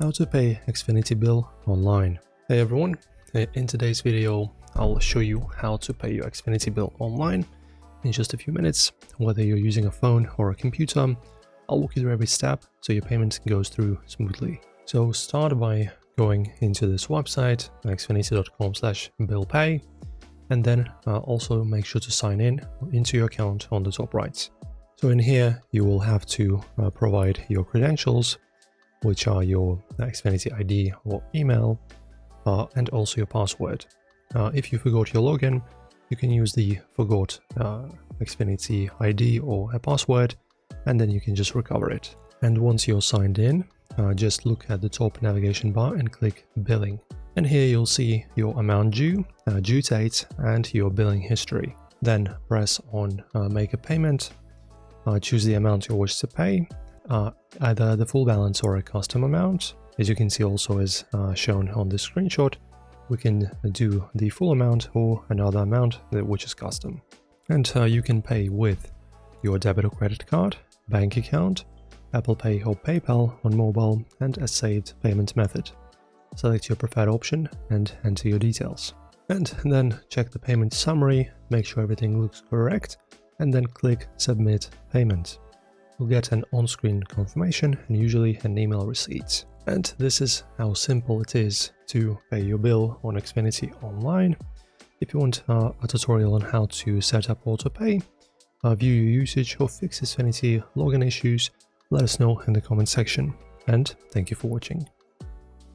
How to pay Xfinity bill online. Hey everyone, in today's video I'll show you how to pay your Xfinity bill online in just a few minutes. Whether you're using a phone or a computer, I'll walk you through every step so your payment goes through smoothly. So start by going into this website, xfinity.com/billpay, and then also make sure to sign in into your account on the top right. So in here you will have to provide your credentials, which are your Xfinity ID or email, and also your password. If you forgot your login, you can use the forgot Xfinity ID or a password, and then you can just recover it. And once you're signed in, just look at the top navigation bar and click Billing. And here you'll see your amount due, due date, and your billing history. Then press on Make a Payment, choose the amount you wish to pay, either the full balance or a custom amount. As you can see also is shown on this screenshot, we can do the full amount or another amount which is custom. And you can pay with your debit or credit card, bank account, Apple Pay or PayPal on mobile, and a saved payment method. Select your preferred option and enter your details. And then check the payment summary, make sure everything looks correct, and then click Submit Payment. You'll get an on-screen confirmation and usually an email receipt. And this is how simple it is to pay your bill on Xfinity online. If you want a tutorial on how to set up autopay, view your usage, or fix Xfinity login issues, let us know in the comment section. And thank you for watching.